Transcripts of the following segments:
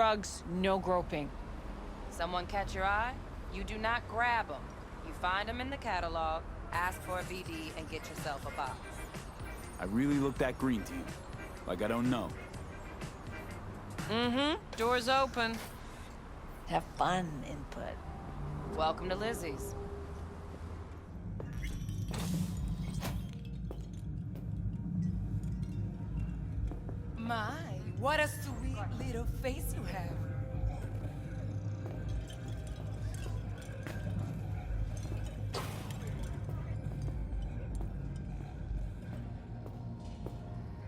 Drugs, no groping. Someone catch your eye? You do not grab them. You find them in the catalog, ask for a VD, and get yourself a box. I really look that green to you. Like I don't know. Mm-hmm. Door's open. Have fun, input. Welcome to Lizzie's. My, what a sweet little face you have.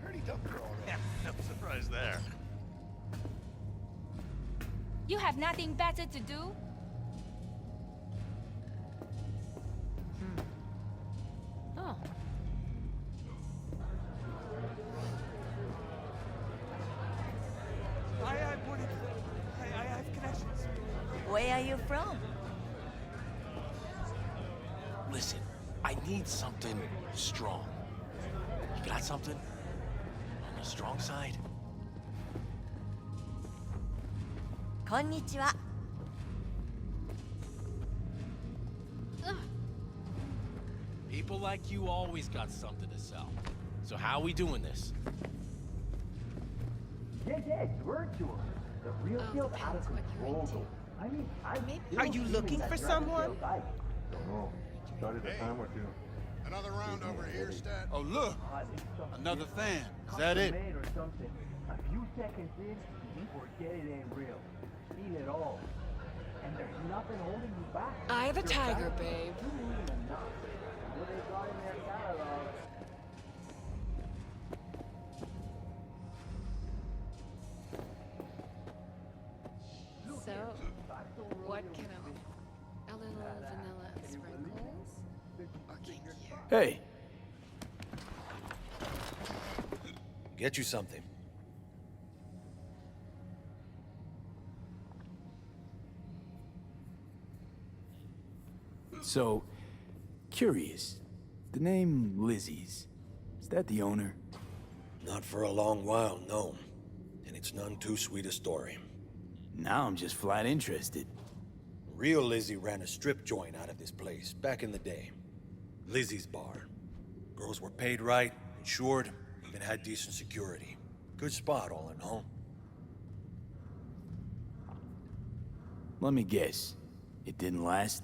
Pretty dumb girl. Yeah, no surprise there. You have nothing better to do? Oh. I have connections. Where are you from? Listen, I need something strong. You got something on the strong side? Konnichiwa. People like you always got something to sell. So how we doing this? Yeah, virtual. The real field's out of control, though. I mean, Are you looking for someone? Don't know. Started a time or two. Another round over here, Stat. Oh, look! Another fan. Is that it? Or something. A few seconds in, forget it ain't real. Feel it all. And there's nothing holding you back. Eye of the tiger, babe. You need enough. What they got in their catalog. So, what can a little vanilla and sprinkles? Or thank you. Hey, Get you something. so, curious. The name Lizzie's. Is that the owner? Not for a long while, no. And it's none too sweet a story. Now I'm just flat interested. Real Lizzie ran a strip joint out of this place back in the day. Lizzie's Bar. Girls were paid right, insured, even had decent security. Good spot, all in all. Let me guess. It didn't last?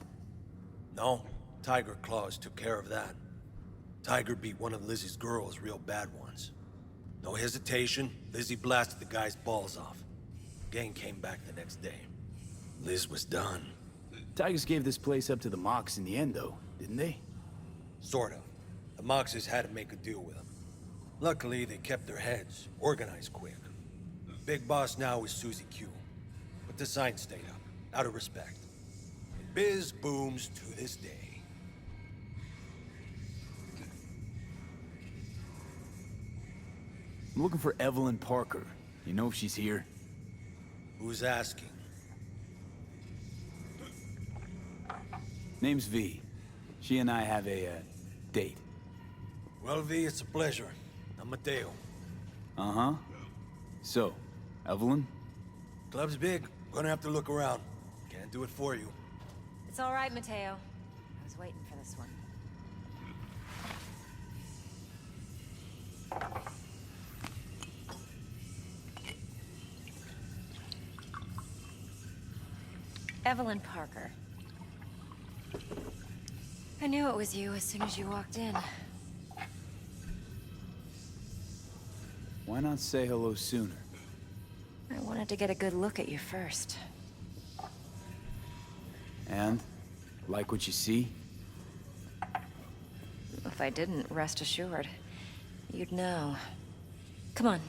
No, Tiger Claws took care of that. Tiger beat one of Lizzie's girls real bad once. No hesitation, Lizzie blasted the guy's balls off. Gang came back the next day. Liz was done. Tigers gave this place up to the Mox in the end, though, didn't they? Sort of. The Moxes had to make a deal with them. Luckily, they kept their heads, organized quick. Big boss now is Susie Q. But the sign stayed up, out of respect. And biz booms to this day. I'm looking for Evelyn Parker. You know if she's here? Who's asking? Name's V. She and I have a, date. Well, V, it's a pleasure. I'm Mateo. Uh-huh. So, Evelyn? Club's big. Gonna have to look around. Can't do it for you. It's all right, Mateo. I was waiting for this one. Evelyn Parker. I knew it was you as soon as you walked in. Why not say hello sooner? I wanted to get a good look at you first. And? Like what you see? If I didn't, rest assured, you'd know. Come on.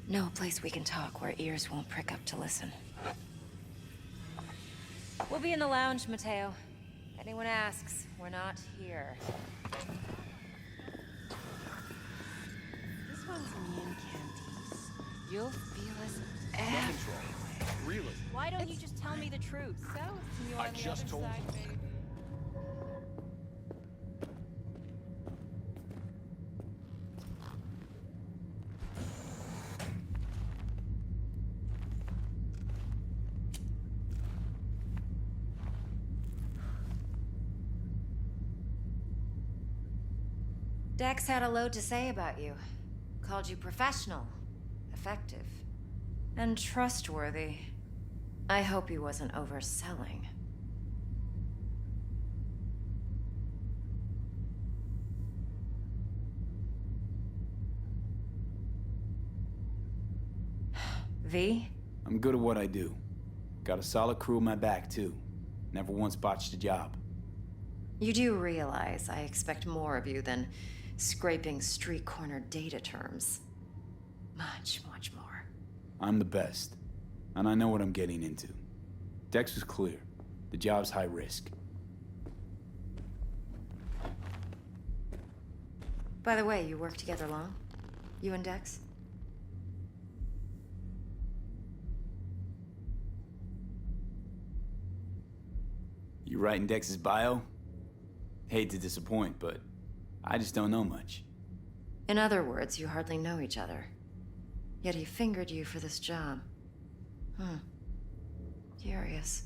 Know a place we can talk where ears won't prick up to listen. We'll be in the lounge, Mateo. Anyone asks, we're not here. This one's me and Candice. You'll feel us everywhere. Really? Why don't you just tell me the truth? So, you I on the just other told side, you. babe. Dex had a load to say about you. Called you professional, effective, and trustworthy. I hope he wasn't overselling. V? I'm good at what I do. Got a solid crew in my back, too. Never once botched a job. You do realize I expect more of you than scraping street corner data terms. Much, much more. I'm the best, and I know what I'm getting into. Dex was clear. The job's high risk. By the way, you work together long? You and Dex? You writing Dex's bio? Hate to disappoint, but I just don't know much. In other words, you hardly know each other. Yet he fingered you for this job. Curious.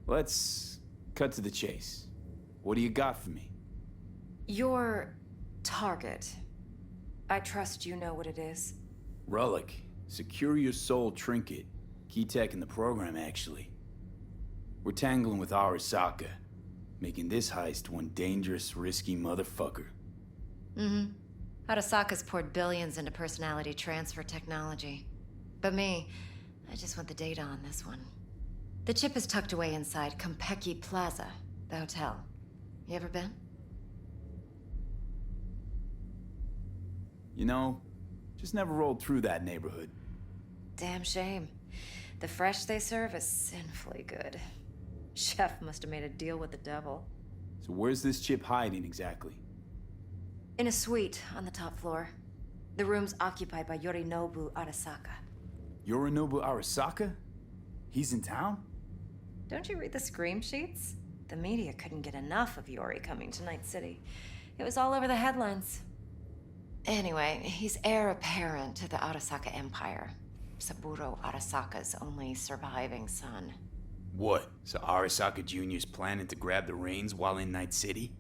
Let's cut to the chase. What do you got for me? Your target. I trust you know what it is. Relic. Secure your soul trinket. Key tech in the program, actually. We're tangling with Arasaka, making this heist one dangerous, risky motherfucker. Arasaka's poured billions into personality transfer technology. But me, I just want the data on this one. The chip is tucked away inside Kompeki Plaza, the hotel. You ever been? You know, just never rolled through that neighborhood. Damn shame. The fresh they serve is sinfully good. Chef must have made a deal with the devil. So where's this chip hiding exactly? In a suite on the top floor. The room's occupied by Yorinobu Arasaka. Yorinobu Arasaka? He's in town? Don't you read the scream sheets? The media couldn't get enough of Yori coming to Night City. It was all over the headlines. Anyway, he's heir apparent to the Arasaka Empire. Saburo Arasaka's only surviving son. What? So Arasaka Jr.'s planning to grab the reins while in Night City?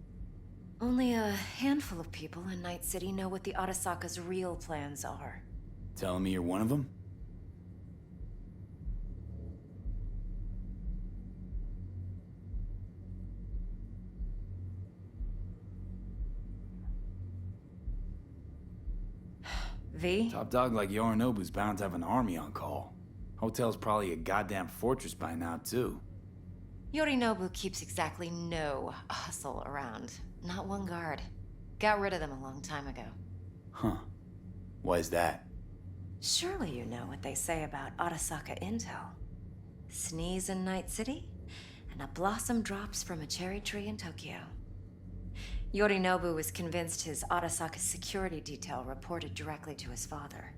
Only a handful of people in Night City know what the Arasaka's real plans are. Telling me you're one of them? V? Top dog like Yorinobu's bound to have an army on call. Hotel's probably a goddamn fortress by now, too. Yorinobu keeps exactly no hustle around. Not one guard. Got rid of them a long time ago. Huh. Why is that? Surely you know what they say about Arasaka intel. Sneeze in Night City, and a blossom drops from a cherry tree in Tokyo. Yorinobu was convinced his Arasaka security detail reported directly to his father.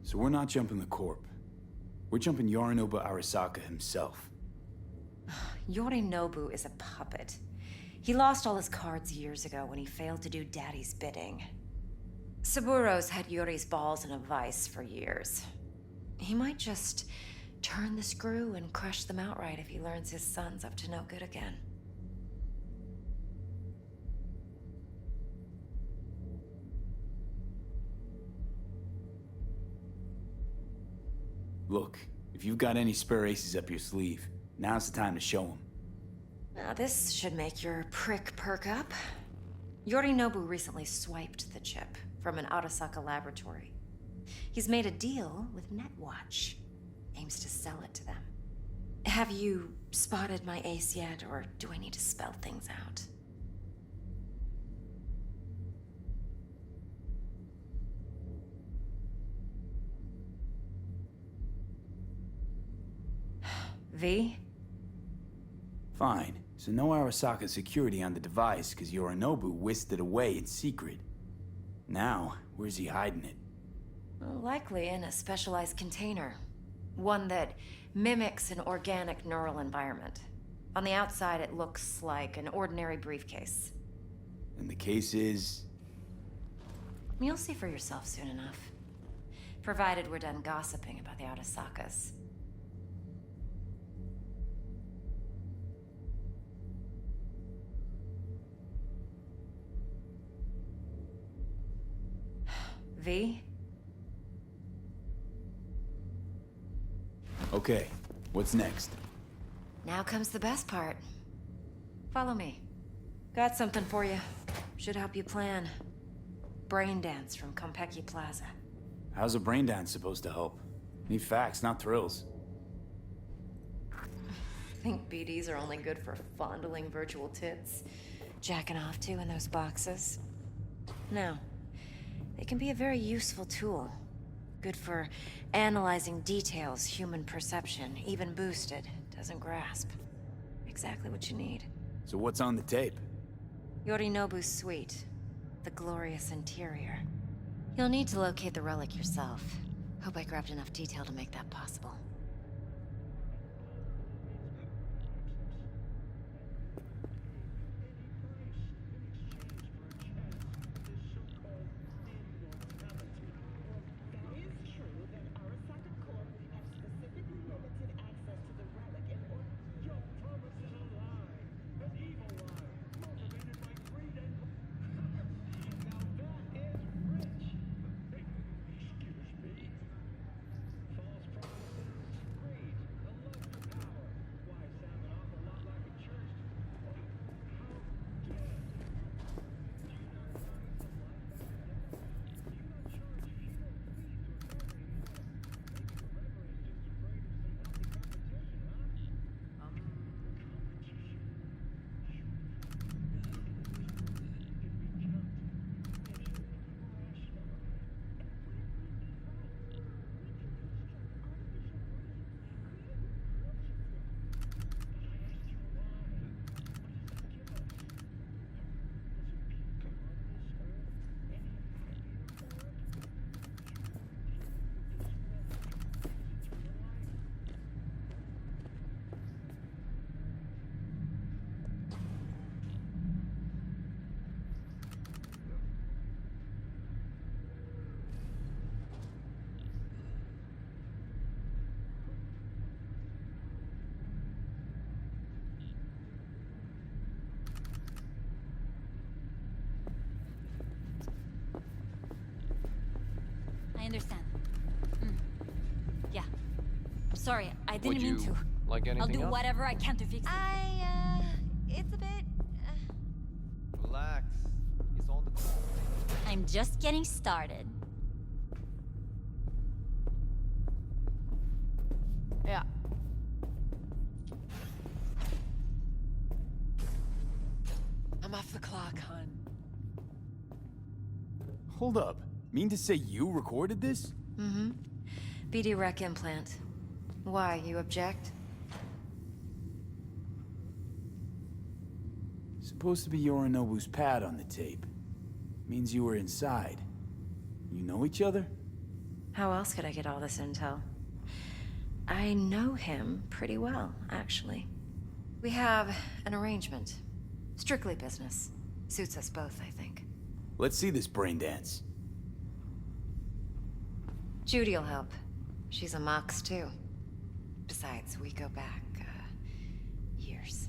So we're not jumping the Corp. We're jumping Yorinobu Arasaka himself. Yorinobu is a puppet. He lost all his cards years ago when he failed to do Daddy's bidding. Saburo's had Yori's balls in a vice for years. He might just turn the screw and crush them outright if he learns his son's up to no good again. Look, if you've got any spare aces up your sleeve, now's the time to show them. Now this should make your prick perk up. Yorinobu recently swiped the chip from an Arasaka laboratory. He's made a deal with Netwatch. Aims to sell it to them. Have you spotted my ace yet, or do I need to spell things out? V? Fine. So no Arasaka security on the device because Yorinobu whisked it away in secret. Now, where's he hiding it? Well, likely in a specialized container. One that mimics an organic neural environment. On the outside, it looks like an ordinary briefcase. And the case is... You'll see for yourself soon enough. Provided we're done gossiping about the Arasakas. V? Okay, what's next? Now comes the best part. Follow me. Got something for you. Should help you plan. Brain dance from Konpeki Plaza. How's a brain dance supposed to help? Need facts, not thrills. Think BDs are only good for fondling virtual tits? Jacking off to in those boxes? No. They can be a very useful tool. Good for analyzing details human perception, even boosted, doesn't grasp. Exactly what you need. So what's on the tape? Yorinobu's suite. The glorious interior. You'll need to locate the relic yourself. Hope I grabbed enough detail to make that possible. I understand. Yeah. I'm sorry, I didn't Would mean you to. like anything I'll do else? whatever I can to fix it. It's a bit... Relax. It's on the call. I'm just getting started. Yeah. I'm off the clock, hon. Hold up. Mean to say you recorded this? Mm-hmm. BD rec implant. Why, you object? Supposed to be Yorinobu's pad on the tape. Means you were inside. You know each other? How else could I get all this intel? I know him pretty well, actually. We have an arrangement. Strictly business. Suits us both, I think. Let's see this brain dance. Judy'll help. She's a Mox, too. Besides, we go back, years.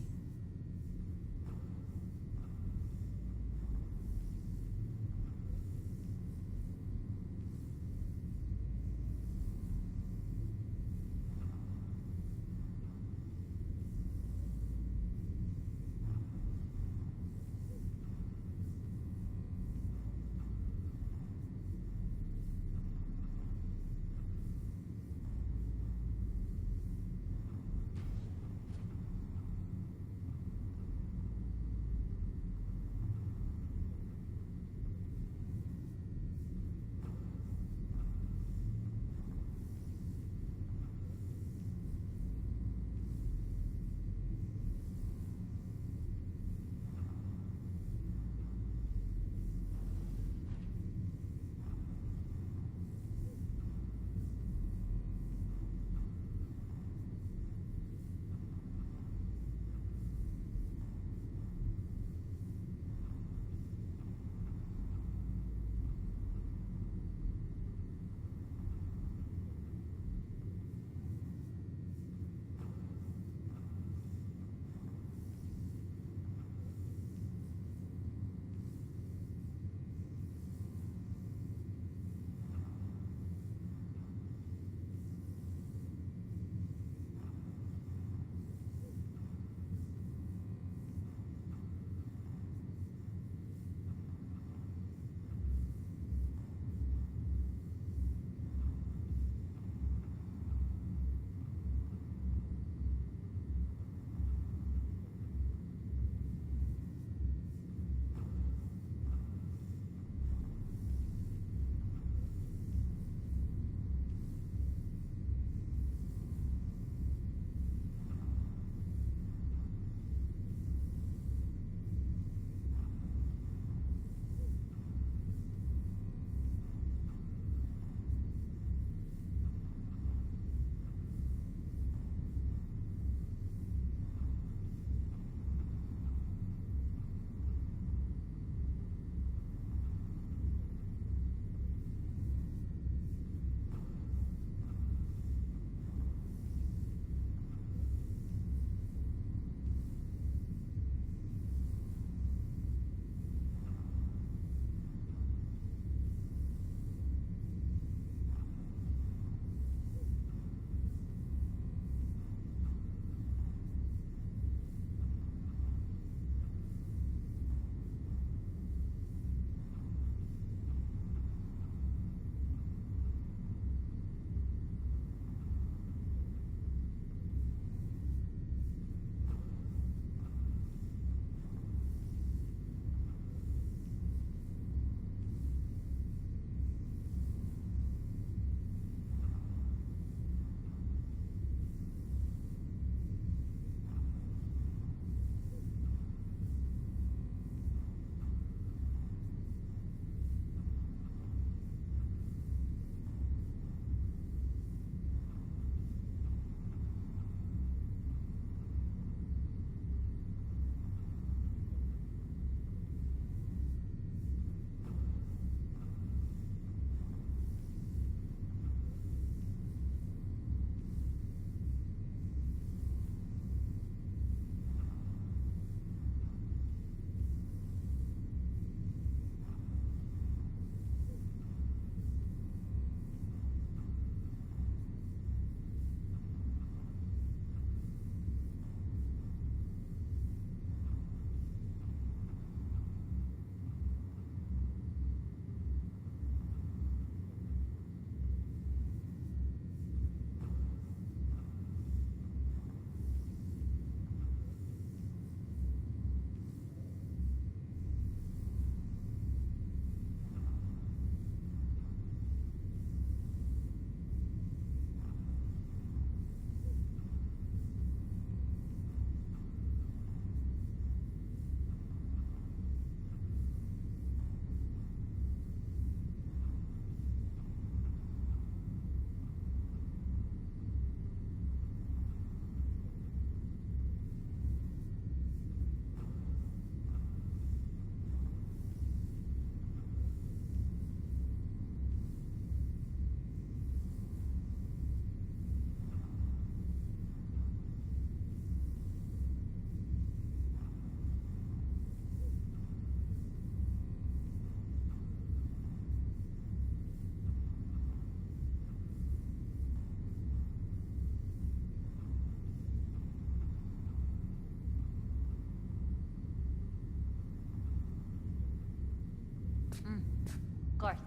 course.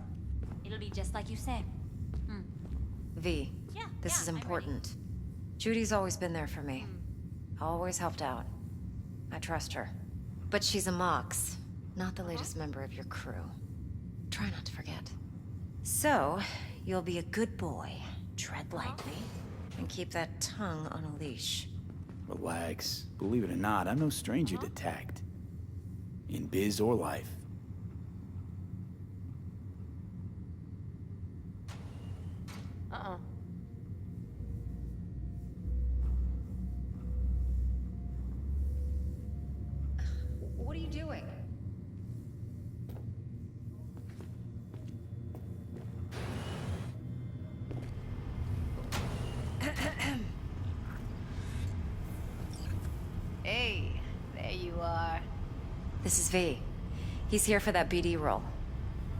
It'll be just like you say. V, Yeah, this yeah, is I'm ready. important. Judy's always been there for me. Always helped out. I trust her. But she's a Mox, not the latest member of your crew. Try not to forget. So, you'll be a good boy, tread lightly, and keep that tongue on a leash. Relax. Believe it or not, I'm no stranger to tact. In biz or life. What are you doing? Hey, there you are. This is V. He's here for that BD role.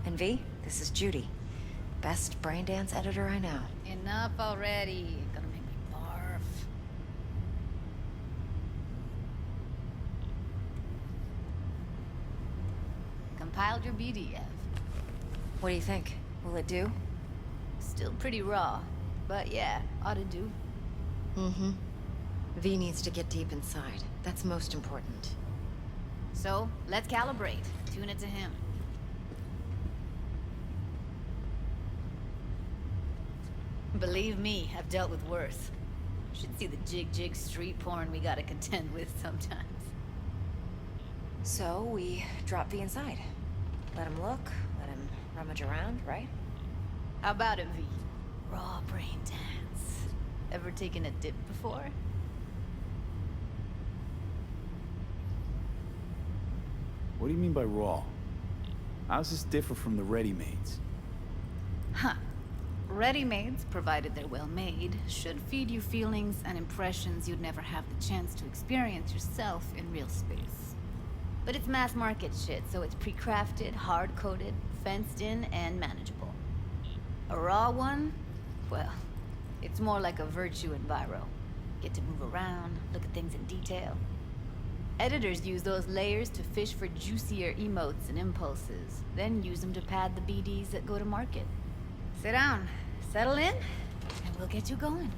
And V, this is Judy. Best brain dance editor I know. Enough already. Gonna make me barf. Compiled your BDF. What do you think? Will it do? Still pretty raw, but yeah, ought to do. Mm-hmm. V needs to get deep inside. That's most important. So, let's calibrate. Tune it to him. Believe me, I've dealt with worse. Should see the jig street porn we gotta contend with sometimes. So, we drop V inside. Let him look, let him rummage around, right? How about it, V? Raw brain dance. Ever taken a dip before? What do you mean by raw? How's this differ from the ready-mades? Huh. Ready-mades, provided they're well made, should feed you feelings and impressions you'd never have the chance to experience yourself in real space. But it's mass market shit, so it's pre-crafted, hard-coded, fenced in, and manageable. A raw one? Well, it's more like a virtue enviro. Get to move around, look at things in detail. Editors use those layers to fish for juicier emotes and impulses, then use them to pad the BDs that go to market. Sit down, settle in, and we'll get you going.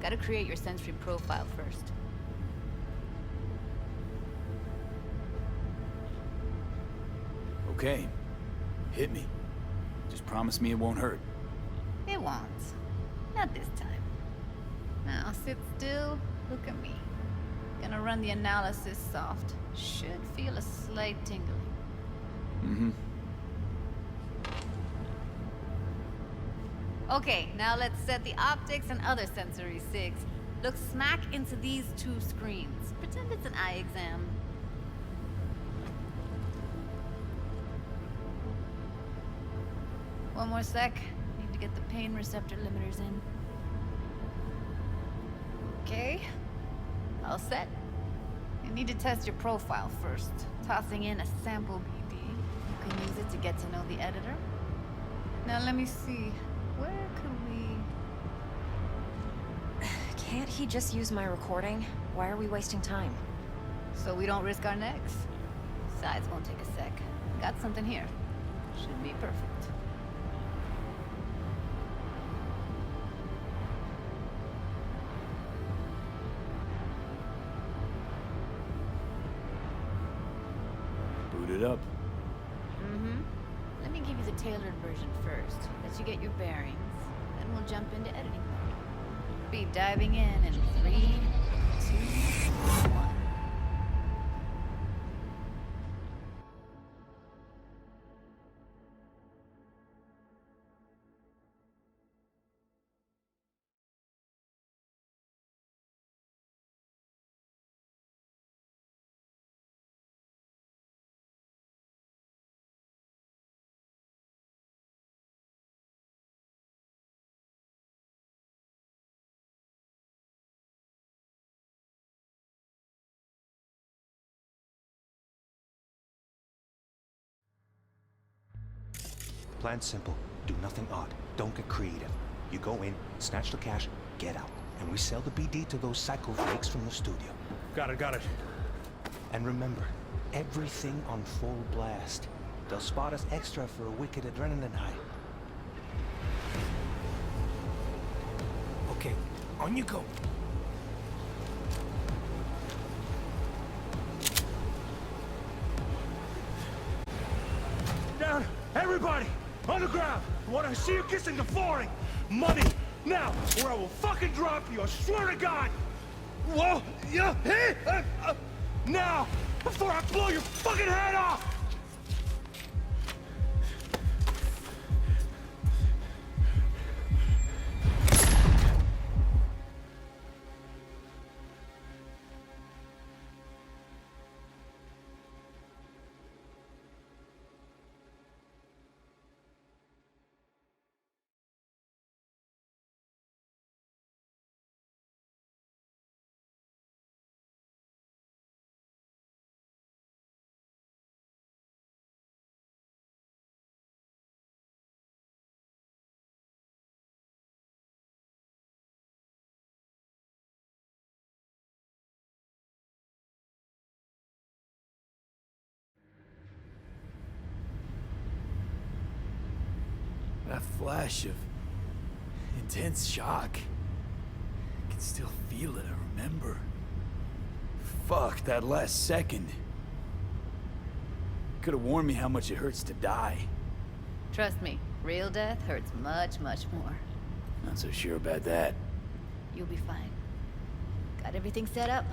Gotta create your sensory profile first. Okay. Hit me. Just promise me it won't hurt. It won't. Not this time. Now sit still, look at me. Gonna run the analysis soft. Should feel a slight tingling. Mm-hmm. Okay, now let's set the optics and other sensory sigs. Look smack into these two screens. Pretend it's an eye exam. One more sec. Need to get the pain receptor limiters in. Okay. All set. You need to test your profile first. Tossing in a sample BD. You can use it to get to know the editor. Now let me see. Where could we... Can't he just use my recording? Why are we wasting time? So we don't risk our necks. Besides, won't take a sec. Got something here. Should be perfect. Boot it up. Mm-hmm. Let me give you the tailored version first. Let you get your bearings. Then we'll jump into editing mode. Be diving in 3, 2, 1. Plan simple. Do nothing odd. Don't get creative. You go in, snatch the cash, get out. And we sell the BD to those psycho freaks from the studio. Got it. And remember, everything on full blast. They'll spot us extra for a wicked adrenaline high. Okay, on you go. Down! Everybody! On the ground! I want to see you kissing the flooring! Money! Now! Or I will fucking drop you! I swear to God! Whoa! Yeah! Hey! Now! Before I blow your fucking head off! That flash of intense shock. I can still feel it, I remember. Fuck, that last second. Could have warned me how much it hurts to die. Trust me, real death hurts much, much more. Not so sure about that. You'll be fine. Got everything set up?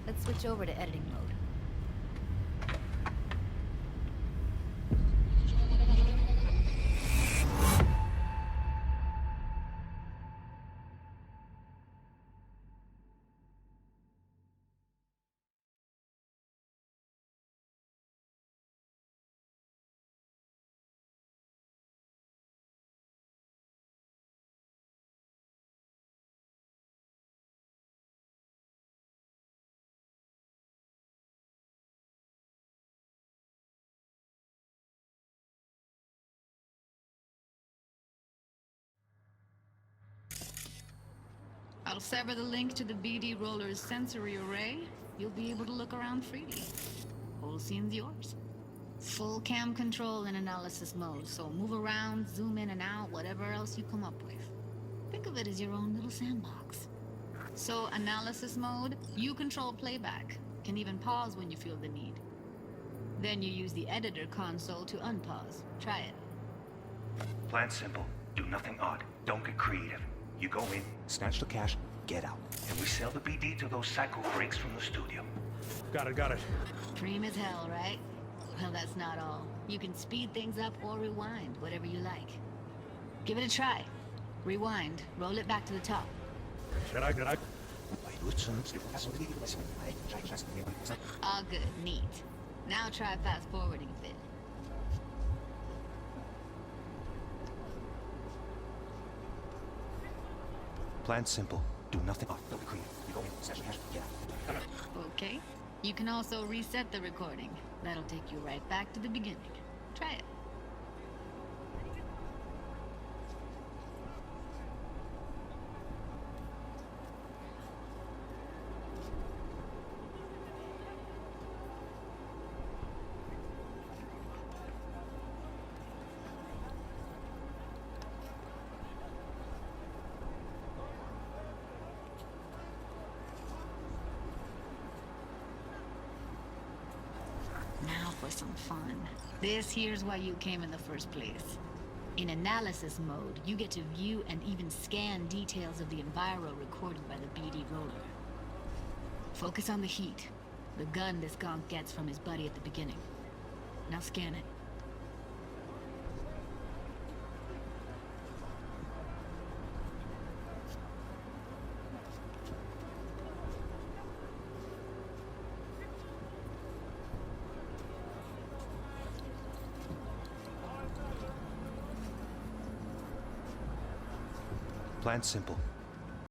Let's switch over to editing mode. I'll sever the link to the BD Roller's sensory array. You'll be able to look around freely. Whole scene's yours. Full cam control in analysis mode, so move around, zoom in and out, whatever else you come up with. Think of it as your own little sandbox. So, analysis mode, you control playback. Can even pause when you feel the need. Then you use the editor console to unpause. Try it. Plan simple. Do nothing odd. Don't get creative. You go in, snatch the cash, get out. And we sell the BD to those psycho freaks from the studio. Got it. Cream as hell, right? Well, that's not all. You can speed things up or rewind, whatever you like. Give it a try. Rewind. Roll it back to the top. Should I? All good. Neat. Now try fast forwarding a bit. Plan simple. Do nothing off. Don't be creative. You go in, snatch the cash, get out. Okay. You can also reset the recording. That'll take you right back to the beginning. Try it. Now for some fun. This here's why you came in the first place. In analysis mode, you get to view and even scan details of the enviro recorded by the BD roller. Focus on the heat, the gun this gonk gets from his buddy at the beginning. Now scan it. Plan simple.